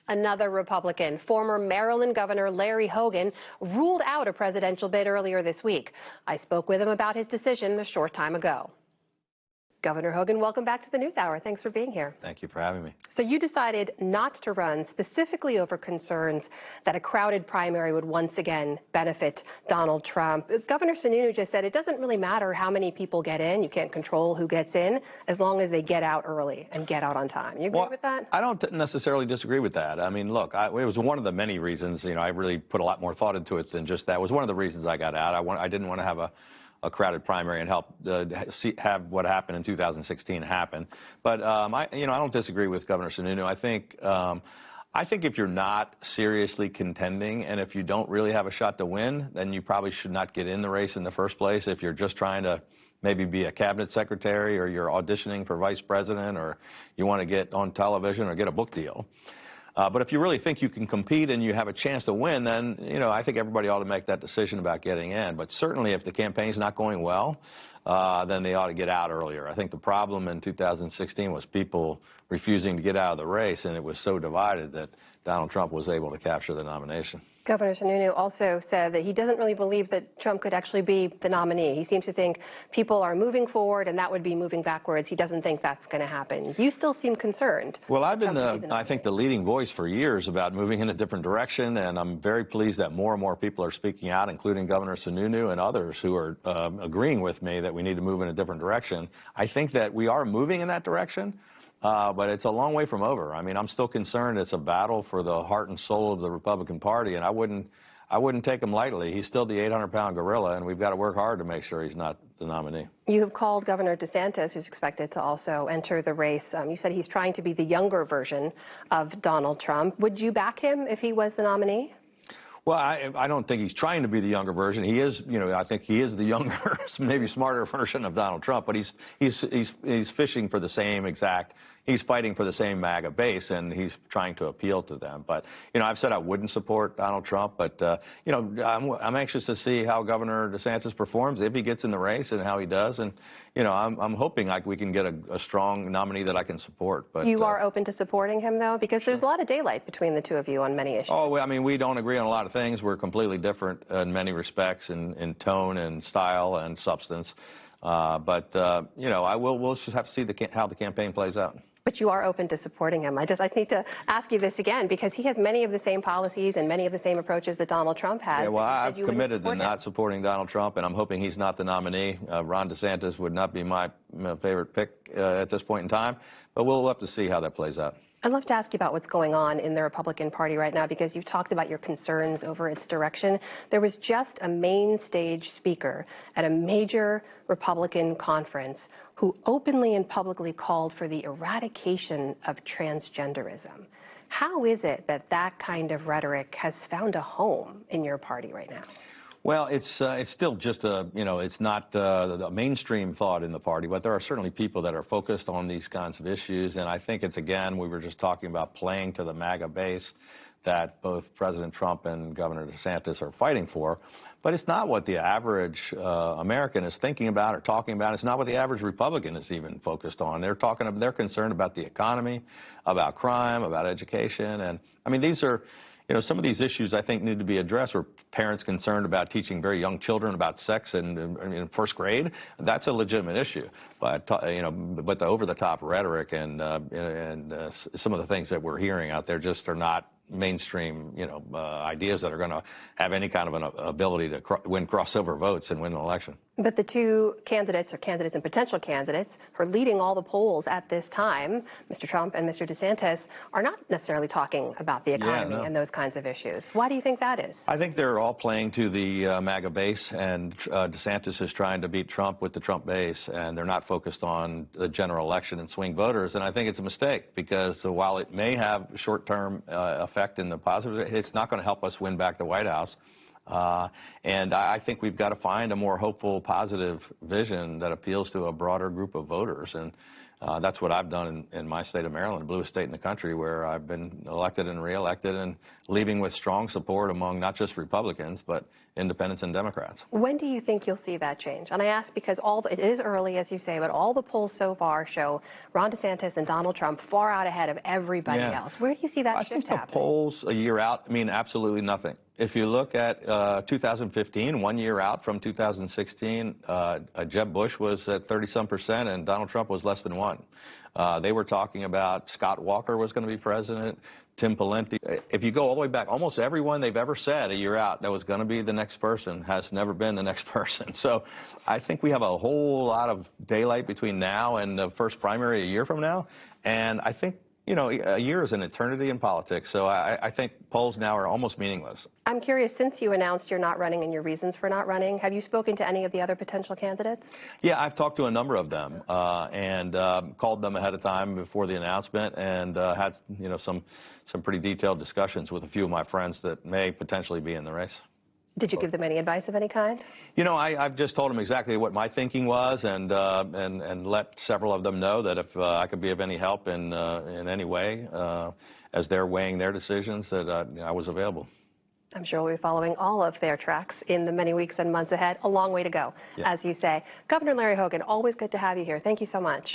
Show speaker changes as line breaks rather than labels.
Another Republican, former Maryland Governor Larry Hogan, ruled out a presidential bid earlier this week. I spoke with him about his decision a short time ago. Governor Hogan, welcome back to the NewsHour. Thanks for being here.
Thank you for having me.
So you decided not to run specifically over concerns that a crowded primary would once again benefit Donald Trump. Governor Sununu just said it doesn't really matter how many people get in. You can't control who gets in as long as they get out early and get out on time. You agree with that?
I don't necessarily disagree with that. I mean, look, it was one of the many reasons, I really put a lot more thought into it than just that. It was one of the reasons I got out. I didn't want to have a crowded primary and help have what happened in 2016 happen. But I don't disagree with Governor Sununu. I think if you're not seriously contending and if you don't really have a shot to win, then you probably should not get in the race in the first place. If you're just trying to maybe be a cabinet secretary, or you're auditioning for vice president, or you want to get on television or get a book deal. But if you really think you can compete and you have a chance to win, then, I think everybody ought to make that decision about getting in. But certainly if the campaign's not going well, then they ought to get out earlier. I think the problem in 2016 was people refusing to get out of the race, and it was so divided that Donald Trump was able to capture the nomination.
Governor Sununu also said that he doesn't really believe that Trump could actually be the nominee. He seems to think people are moving forward and that would be moving backwards. He doesn't think that's going to happen. You still seem concerned.
Well, I've been, I think, the leading voice for years about moving in a different direction, and I'm very pleased that more and more people are speaking out, including Governor Sununu and others who are agreeing with me that we need to move in a different direction. I think that we are moving in that direction. But it's a long way from over. I mean, I'm still concerned it's a battle for the heart and soul of the Republican Party, and I wouldn't take him lightly. He's still the 800-pound gorilla, and we've got to work hard to make sure he's not the nominee.
You have called Governor DeSantis, who's expected to also enter the race. You said he's trying to be the younger version of Donald Trump. Would you back him if he was the nominee?
Well, I don't think he's trying to be the younger version. He is, I think he is the younger, maybe smarter version of Donald Trump. But he's fishing for the same exact. He's fighting for the same MAGA base, and he's trying to appeal to them. But I've said I wouldn't support Donald Trump, but I'm anxious to see how Governor DeSantis performs if he gets in the race and how he does. And I'm hoping we can get a strong nominee that I can support. But
you are open to supporting him, though, because there's a lot of daylight between the two of you on many issues.
Oh, I mean, we don't agree on a lot of things. We're completely different in many respects, in tone and style and substance. But we'll just have to see how the campaign plays out.
But you are open to supporting him. I need to ask you this again, because he has many of the same policies and many of the same approaches that Donald Trump has.
Yeah, well, I've committed to not supporting Donald Trump, and I'm hoping he's not the nominee. Ron DeSantis would not be my favorite pick at this point in time, but we'll have to see how that plays out.
I'd love to ask you about what's going on in the Republican Party right now, because you've talked about your concerns over its direction. There was just a main stage speaker at a major Republican conference who openly and publicly called for the eradication of transgenderism. How is it that that kind of rhetoric has found a home in your party right now?
Well, it's still just it's not the mainstream thought in the party, but there are certainly people that are focused on these kinds of issues. And I think it's, again, we were just talking about playing to the MAGA base that both President Trump and Governor DeSantis are fighting for. But it's not what the average American is thinking about or talking about. It's not what the average Republican is even focused on. They're concerned about the economy, about crime, about education. And I mean, these are, some of these issues I think need to be addressed. Were parents concerned about teaching very young children about sex in first grade? That's a legitimate issue. But but the over-the-top rhetoric and some of the things that we're hearing out there just are not mainstream, ideas that are going to have any kind of an ability to win crossover votes and win an election.
But the two candidates, or candidates and potential candidates, who are leading all the polls at this time, Mr. Trump and Mr. DeSantis, are not necessarily talking about the economy and those kinds of issues. Why do you think that is? I
think they're all playing to the MAGA base, and DeSantis is trying to beat Trump with the Trump base, and they're not focused on the general election and swing voters. And I think it's a mistake, because while it may have short-term effect in the positive, it's not going to help us win back the White House. And I think we've got to find a more hopeful, positive vision that appeals to a broader group of voters. And That's what I've done in my state of Maryland, the bluest state in the country, where I've been elected and reelected and leaving with strong support among not just Republicans, but independents and Democrats.
When do you think you'll see that change? And I ask because it is early, as you say, but all the polls so far show Ron DeSantis and Donald Trump far out ahead of everybody else. Where do you see that shift happening?
I think the polls a year out mean absolutely nothing. If you look at 2015, 1 year out from 2016, Jeb Bush was at 30-some% and Donald Trump was less than 1%. They were talking about Scott Walker was going to be president, Tim Pawlenty. If you go all the way back, almost everyone they've ever said a year out that was going to be the next person has never been the next person. So I think we have a whole lot of daylight between now and the first primary a year from now. And I think, you know, a year is an eternity in politics, so I think polls now are almost meaningless.
I'm curious, since you announced you're not running and your reasons for not running, have you spoken to any of the other potential candidates?
Yeah, I've talked to a number of them and called them ahead of time before the announcement and had, you know, some pretty detailed discussions with a few of my friends that may potentially be in the race.
Did you give them any advice of any kind?
You know, I've just told them exactly what my thinking was and let several of them know that if I could be of any help in any way as they're weighing their decisions, that I was available.
I'm sure we'll be following all of their tracks in the many weeks and months ahead. A long way to go, as you say. Governor Larry Hogan, always good to have you here. Thank you so much.